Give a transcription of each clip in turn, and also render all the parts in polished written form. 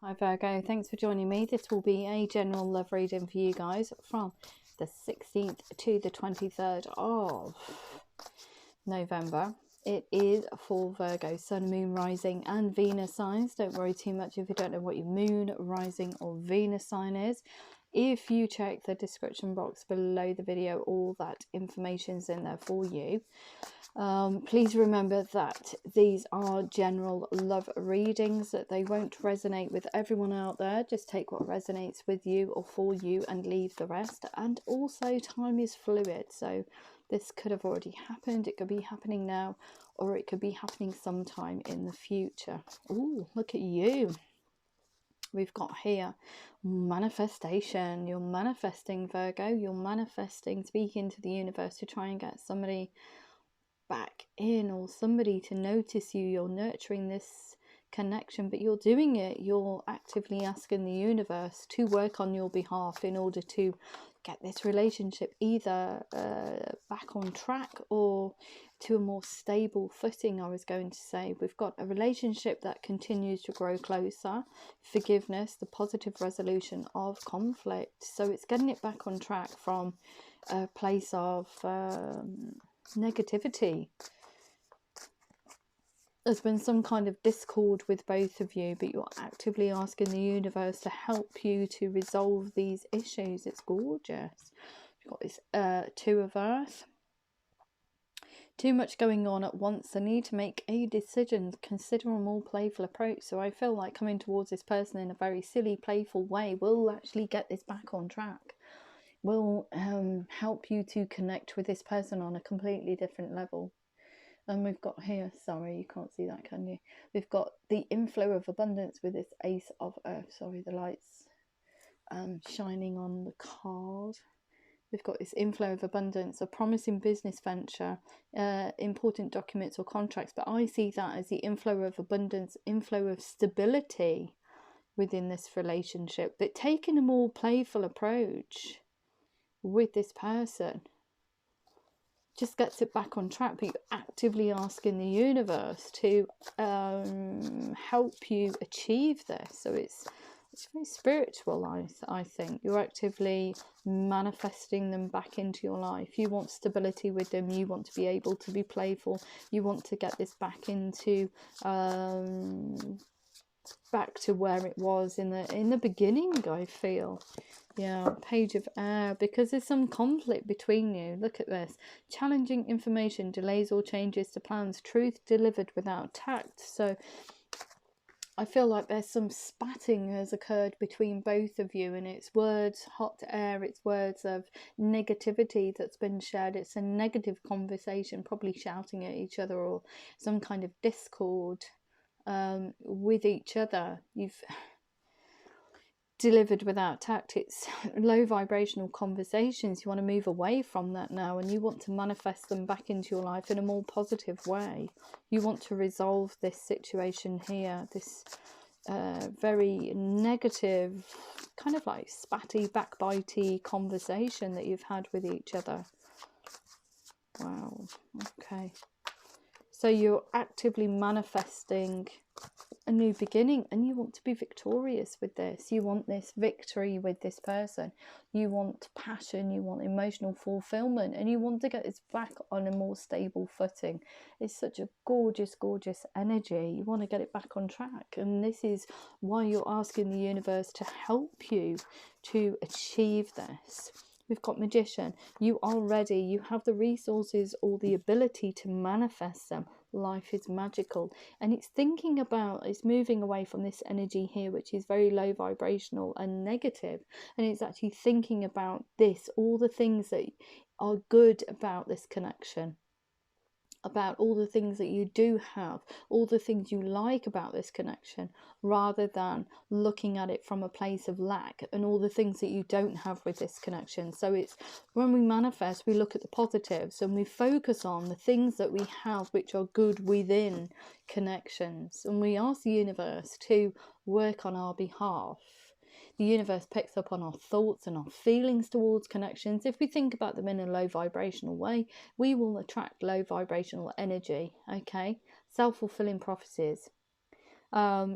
Hi Virgo, thanks for joining me. This will be a general love reading for you guys from the 16th to the 23rd of November. It is for Virgo, Sun, Moon, Rising and Venus signs. Don't worry too much if you don't know what your Moon, Rising or Venus sign is. If you check the description box below the video, all that information's in there for you. Please remember that these are general love readings, that they won't resonate with everyone out there. Just take what resonates with you or for you and leave the rest. And also, time is fluid, so this could have already happened, it could be happening now, or it could be happening sometime in the future. Oh, look at you. We've got here manifestation. You're manifesting, Virgo. You're manifesting, speaking to the universe to try and get somebody back in, or somebody to notice you. You're nurturing this connection, but you're doing it, you're actively asking the universe to work on your behalf in order to get this relationship either back on track or to a more stable footing. I was going to say, we've got a relationship that continues to grow closer, forgiveness, the positive resolution of conflict. So it's getting it back on track from a place of negativity. There's been some kind of discord with both of you, but you're actively asking the universe to help you to resolve these issues. It's gorgeous. You've got this Two of Earth. Too much going on at once. The need to make a decision. Consider a more playful approach. So I feel like coming towards this person in a very silly, playful way will actually get this back on track. Will help you to connect with this person on a completely different level. And we've got here, sorry, you can't see that, can you? We've got the inflow of abundance with this Ace of Earth. Sorry, the light's shining on the card. We've got this inflow of abundance, a promising business venture, important documents or contracts. But I see that as the inflow of abundance, inflow of stability within this relationship. But taking a more playful approach with this person just gets it back on track, but you're actively asking the universe to help you achieve this. So it's very spiritual, I think. You're actively manifesting them back into your life. You want stability with them. You want to be able to be playful. You want to get this back into back to where it was in the beginning, I feel. Yeah, Page of Air, because there's some conflict between you. Look at this. Challenging information, delays or changes to plans, truth delivered without tact. So I feel like there's some spatting has occurred between both of you, and it's words, hot air, it's words of negativity that's been shared. It's a negative conversation, probably shouting at each other, or some kind of discord with each other. You've delivered without tact. It's low vibrational conversations. You want to move away from that now, and you want to manifest them back into your life in a more positive way. You want to resolve this situation here, this very negative, kind of like spatty, backbitey conversation that you've had with each other. Wow, okay. So you're actively manifesting a new beginning, and you want to be victorious with this. You want this victory with this person. You want passion, you want emotional fulfillment, and you want to get this back on a more stable footing. It's such a gorgeous, gorgeous energy. You want to get it back on track, and this is why you're asking the universe to help you to achieve this. We've got Magician. You are ready. You have the resources or the ability to manifest them. Life is magical. And it's thinking about, it's moving away from this energy here, which is very low vibrational and negative. And it's actually thinking about this, all the things that are good about this connection, about all the things that you do have, all the things you like about this connection, rather than looking at it from a place of lack and all the things that you don't have with this connection. So it's when we manifest, we look at the positives and we focus on the things that we have which are good within connections, and we ask the universe to work on our behalf. The universe picks up on our thoughts and our feelings towards connections. If we think about them in a low vibrational way, we will attract low vibrational energy. Okay, self-fulfilling prophecies.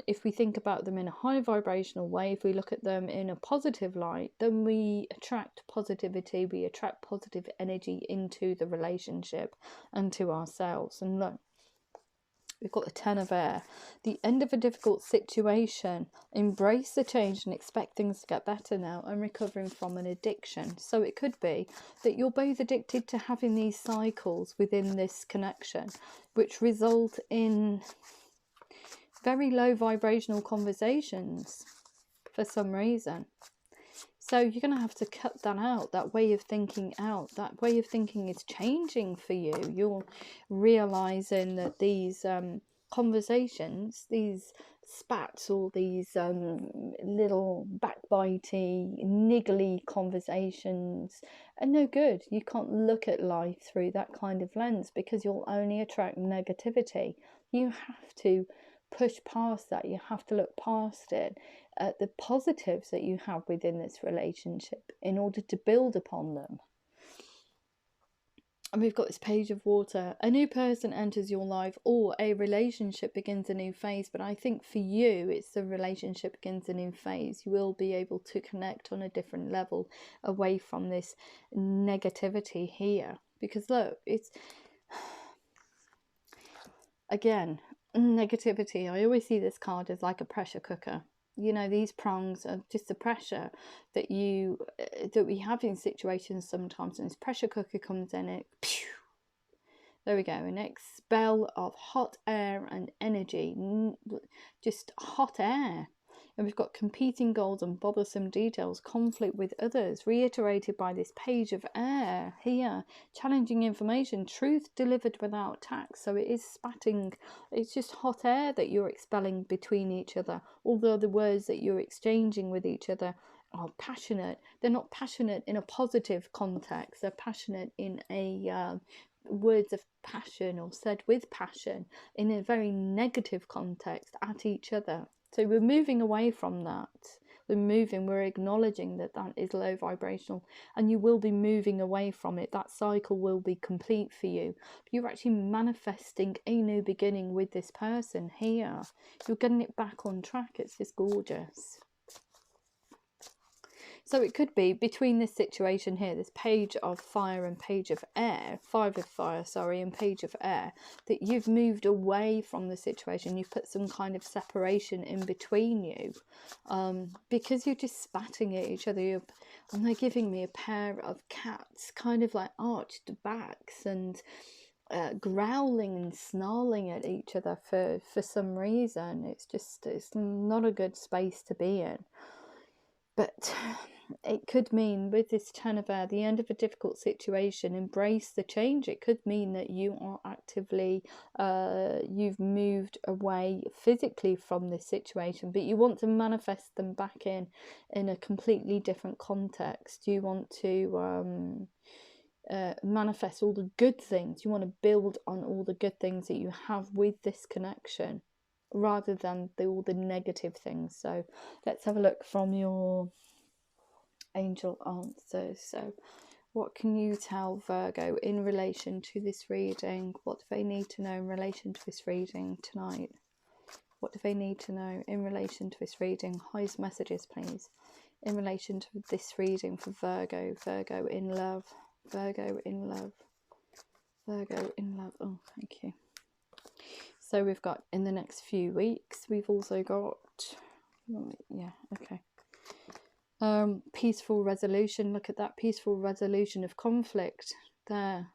If we think about them in a high vibrational way, if we look at them in a positive light, then we attract positivity, we attract positive energy into the relationship and to ourselves. And look, we've got the Ten of Air, the end of a difficult situation, embrace the change and expect things to get better now. I'm recovering from an addiction. So it could be that you're both addicted to having these cycles within this connection, which result in very low vibrational conversations for some reason. So you're going to have to cut that out, that way of thinking out. That way of thinking is changing for you. You're realizing that these conversations, these spats, or these little backbitey, niggly conversations are no good. You can't look at life through that kind of lens, because you'll only attract negativity. You have to push past that. You have to look past it, at the positives that you have within this relationship, in order to build upon them. And we've got this Page of Water. A new person enters your life, or a relationship begins a new phase. But I think for you, it's the relationship begins a new phase. You will be able to connect on a different level, away from this negativity here. Because look, it's, again, negativity. I always see this card as like a pressure cooker. You know, these prongs are just the pressure that we have in situations sometimes, and this pressure cooker comes in, it, pew, there we go, an expel of hot air and energy, just hot air. And we've got competing goals and bothersome details, conflict with others, reiterated by this Page of Air here, challenging information, truth delivered without tax. So it is spatting, it's just hot air that you're expelling between each other. Although the words that you're exchanging with each other are passionate, they're not passionate in a positive context, they're passionate in a words of passion, or said with passion, in a very negative context at each other. So we're moving away from that. We're acknowledging that that is low vibrational, and you will be moving away from it. That cycle will be complete for you. You're actually manifesting a new beginning with this person here. You're getting it back on track. It's just gorgeous. So it could be between this situation here, this Page of Fire and Page of Air, Five of Fire, sorry, and Page of Air, that you've moved away from the situation. You've put some kind of separation in between you, because you're just spatting at each other. And they're giving me a pair of cats, kind of like arched backs, and growling and snarling at each other for some reason. It's not a good space to be in. But it could mean, with this Ten of Air, the end of a difficult situation, embrace the change. It could mean that you are actively, you've moved away physically from this situation, but you want to manifest them back in a completely different context. You want to manifest all the good things. You want to build on all the good things that you have with this connection, rather than all the negative things. So let's have a look from your angel answers. So what can you tell Virgo in relation to this reading? What do they need to know in relation to this reading tonight? What do they need to know in relation to this reading? Highest messages, please, in relation to this reading for Virgo. Virgo in love. Virgo in love. Virgo in love. Oh, thank you. So we've got in the next few weeks, we've also got, yeah, okay. Peaceful resolution. Look at that, peaceful resolution of conflict there.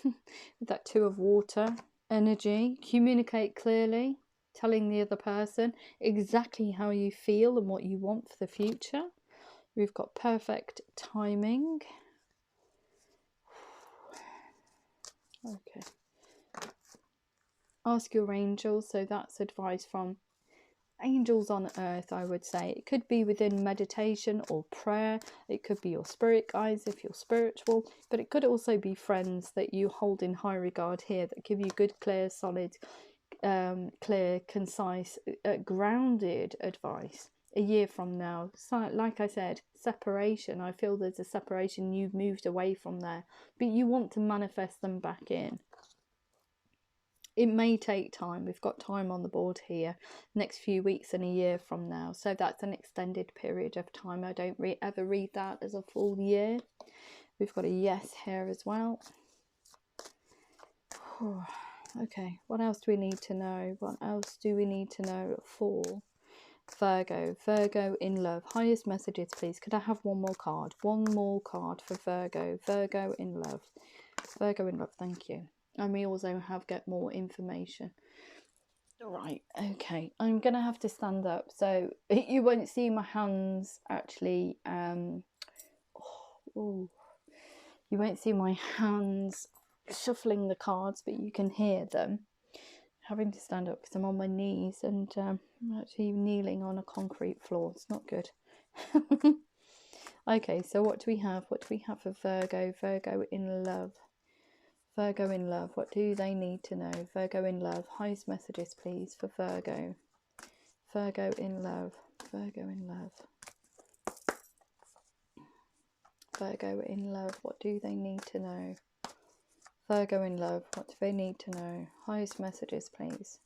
With that Two of Water energy. Communicate clearly, telling the other person exactly how you feel and what you want for the future. We've got perfect timing. Okay. Ask your angels. So that's advice from angels on earth, I would say. It could be within meditation or prayer. It could be your spirit guides if you're spiritual, but it could also be friends that you hold in high regard here, that give you good, clear, solid, clear, concise, grounded advice. A year from now, so, like I said, separation. I feel there's a separation. You've moved away from there, but you want to manifest them back in. It may take time. We've got time on the board here, next few weeks and a year from now. So that's an extended period of time. I don't ever read that as a full year. We've got a yes here as well. Okay, what else do we need to know? What else do we need to know for Virgo? Virgo in love. Highest messages, please. Could I have one more card? One more card for Virgo. Virgo in love. Virgo in love, thank you. And we also get more information. Right, okay. I'm going to have to stand up. So you won't see my hands actually. You won't see my hands shuffling the cards, but you can hear them. Having to stand up because I'm on my knees and I'm actually kneeling on a concrete floor. It's not good. Okay, so what do we have? What do we have for Virgo? Virgo in love. Virgo in love. What do they need to know? Virgo in love. Highest messages, please, for Virgo. Virgo in love. Virgo in love. Virgo in love. What do they need to know? Virgo in love. What do they need to know? Highest messages, please.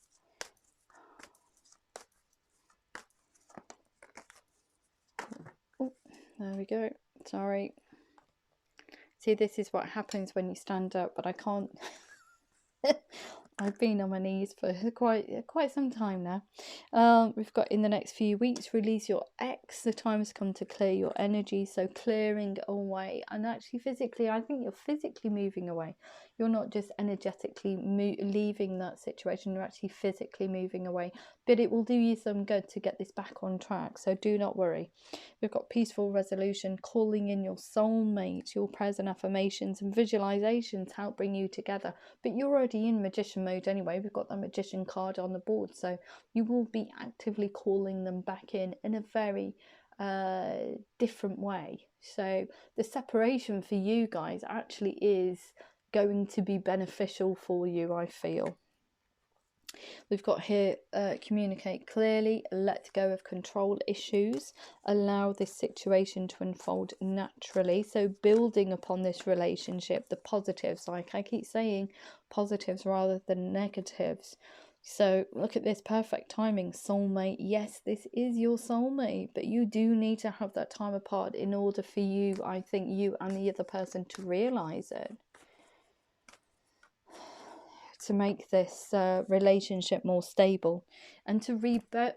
Oh, there we go. Sorry. See, this is what happens when you stand up, but I can't. I've been on my knees for quite some time now. We've got in the next few weeks, release your ex. The time has come to clear your energy. So clearing away, and actually physically, I think you're physically moving away. You're not just energetically leaving that situation. You're actually physically moving away. But it will do you some good to get this back on track. So do not worry. We've got peaceful resolution, calling in your soulmate. Your prayers and affirmations and visualizations help bring you together. But you're already in magician mode anyway. We've got the magician card on the board. So you will be actively calling them back in a very different way. So the separation for you guys actually is going to be beneficial for you, I feel. We've got here, communicate clearly, let go of control issues, allow this situation to unfold naturally. So building upon this relationship, the positives, like I keep saying, positives rather than negatives. So look at this, perfect timing, soulmate. Yes, this is your soulmate, but you do need to have that time apart in order for you, I think, you and the other person to realize it. To make this relationship more stable and to rebirth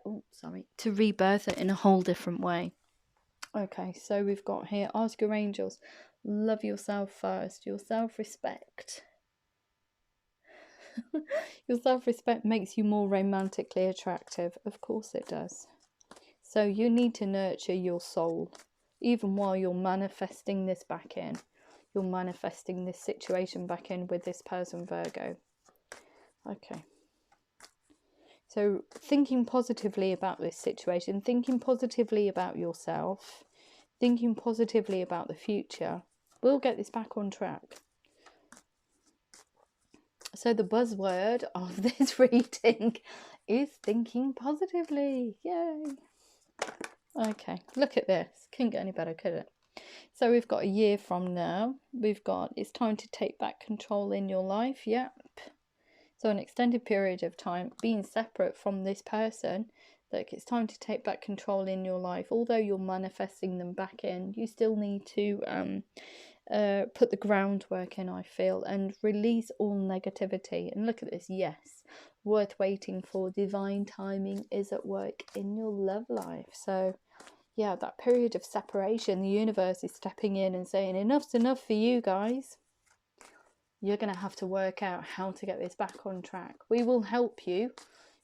it in a whole different way. Okay, so we've got here, ask your angels, love yourself first. Your self-respect. Your self-respect makes you more romantically attractive. Of course it does. So you need to nurture your soul even while you're manifesting this back in. You're manifesting this situation back in with this person, Virgo. Okay, so thinking positively about this situation, thinking positively about yourself, thinking positively about the future, will get this back on track. So the buzzword of this reading is thinking positively. Yay! Okay, look at this. Couldn't get any better, could it? So we've got a year from now. We've got, it's time to take back control in your life. Yep. So an extended period of time being separate from this person, like it's time to take back control in your life. Although you're manifesting them back in, you still need to put the groundwork in, I feel, and release all negativity. And look at this, yes, worth waiting for. Divine timing is at work in your love life. So yeah, that period of separation, the universe is stepping in and saying enough's enough for you guys. You're going to have to work out how to get this back on track. We will help you,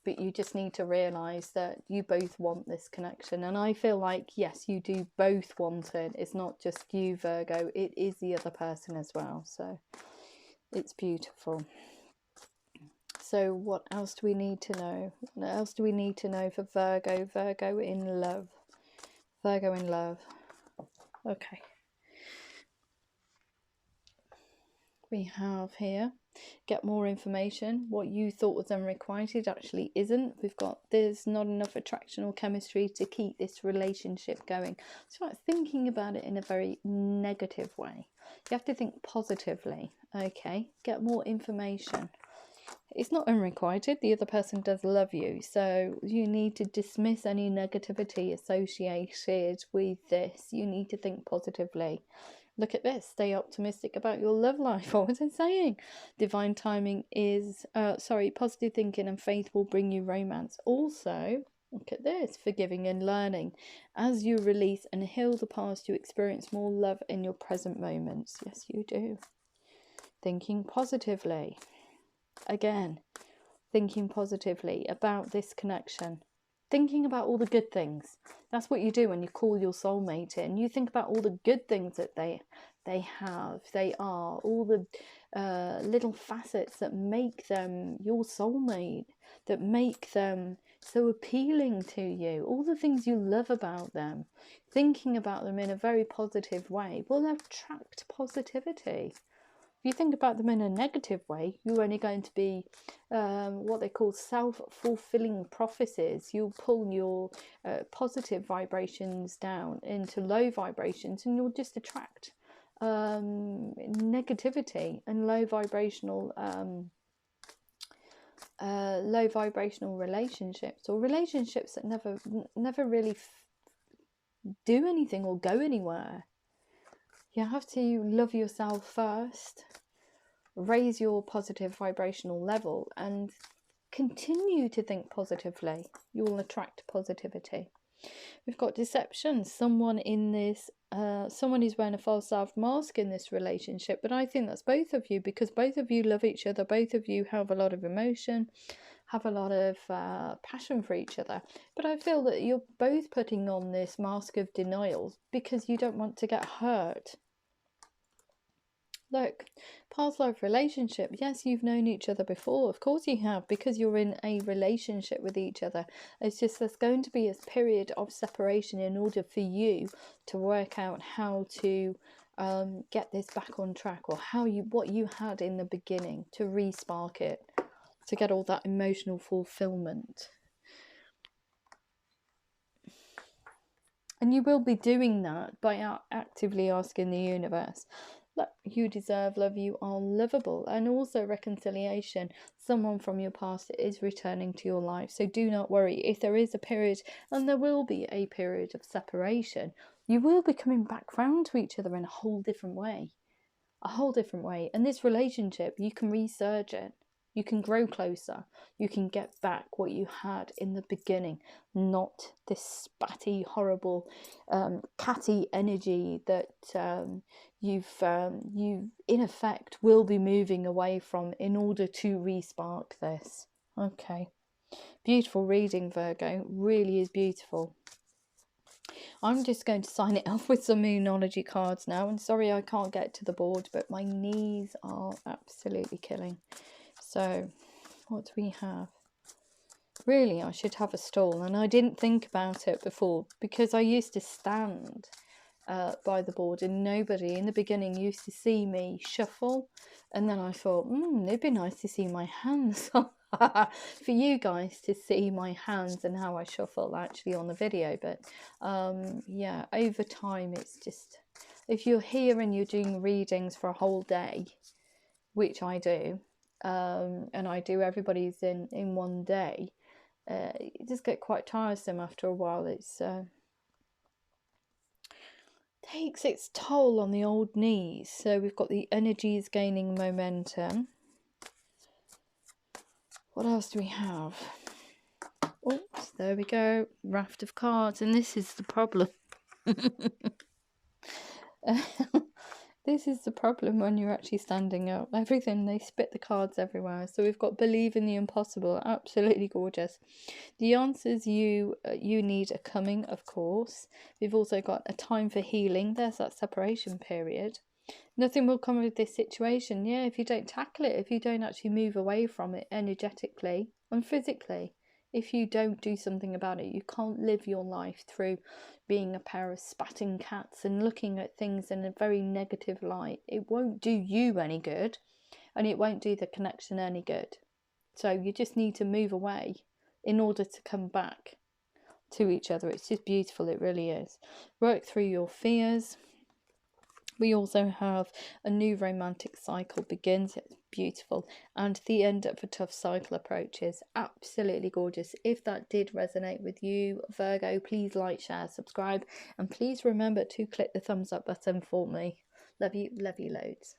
but you just need to realise that you both want this connection. And I feel like, yes, you do both want it. It's not just you, Virgo. It is the other person as well. So it's beautiful. So what else do we need to know? What else do we need to know for Virgo? Virgo in love. Virgo in love. Okay. We have here, get more information. What you thought was unrequited actually isn't. We've got, there's not enough attraction or chemistry to keep this relationship going. Start thinking about it in a very negative way. You have to think positively. Okay, get more information. it's not unrequited. The other person does love you, so you need to dismiss any negativity associated with this. You need to think positively. Look at this. Stay optimistic about your love life. What was I saying? Divine timing is, positive thinking and faith will bring you romance. Also, look at this. Forgiving and learning. As you release and heal the past, you experience more love in your present moments. Yes, you do. Thinking positively. Again, thinking positively about this connection. Thinking about all the good things. That's what you do when you call your soulmate in. You think about all the good things that they are, all the little facets that make them your soulmate, that make them so appealing to you, all the things you love about them. Thinking about them in a very positive way will attract positivity. If you think about them in a negative way, you're only going to be what they call self-fulfilling prophecies. You'll pull your positive vibrations down into low vibrations, and you'll just attract negativity and low vibrational relationships, or relationships that never really do anything or go anywhere. You have to love yourself first, raise your positive vibrational level, and continue to think positively. You will attract positivity. We've got deception. Someone is wearing a false self mask in this relationship, but I think that's both of you, because both of you love each other. Both of you have a lot of emotion, have a lot of passion for each other, but I feel that you're both putting on this mask of denial because you don't want to get hurt. Look, past life relationship. Yes, you've known each other before. Of course you have, because you're in a relationship with each other. It's just there's going to be a period of separation in order for you to work out how to get this back on track, or what you had in the beginning, to re-spark it, to get all that emotional fulfillment. And you will be doing that by actively asking the universe, look, you deserve love, you are lovable. And also reconciliation. Someone from your past is returning to your life. So do not worry. If there is a period, and there will be a period of separation, you will be coming back round to each other in a whole different way. A whole different way. And this relationship, you can resurge it. You can grow closer. You can get back what you had in the beginning, not this spatty, horrible, catty energy that you in effect will be moving away from in order to re-spark this. Okay, beautiful reading, Virgo. Really is beautiful. I'm just going to sign it off with some Moonology cards now. And sorry I can't get to the board, but my knees are absolutely killing. So, what do we have? Really, I should have a stool, and I didn't think about it before, because I used to stand by the board, and nobody in the beginning used to see me shuffle, and then I thought, it'd be nice to see my hands. For you guys to see my hands and how I shuffle actually on the video. But yeah, over time, it's just, if you're here and you're doing readings for a whole day, which I do, and I do everybody's in one day, it just get quite tiresome after a while. It's takes its toll on the old knees. So we've got the energies gaining momentum. What else do we have? Oops, there we go. Raft of cards, and this is the problem. This is the problem when you're actually standing up. Everything, they spit the cards everywhere. So we've got believe in the impossible. Absolutely gorgeous. The answers you need are coming, of course. We've also got a time for healing. There's that separation period. Nothing will come of this situation. Yeah, if you don't tackle it, if you don't actually move away from it energetically and physically, if you don't do something about it, you can't live your life through being a pair of spatting cats and looking at things in a very negative light. It won't do you any good, and it won't do the connection any good. So you just need to move away in order to come back to each other. It's just beautiful, it really is. Work through your fears. We also have a new romantic cycle begins. It's beautiful. And the end of a tough cycle approaches. Absolutely gorgeous. If that did resonate with you, Virgo, please like, share, subscribe, and please remember to click the thumbs up button for me. Love you loads.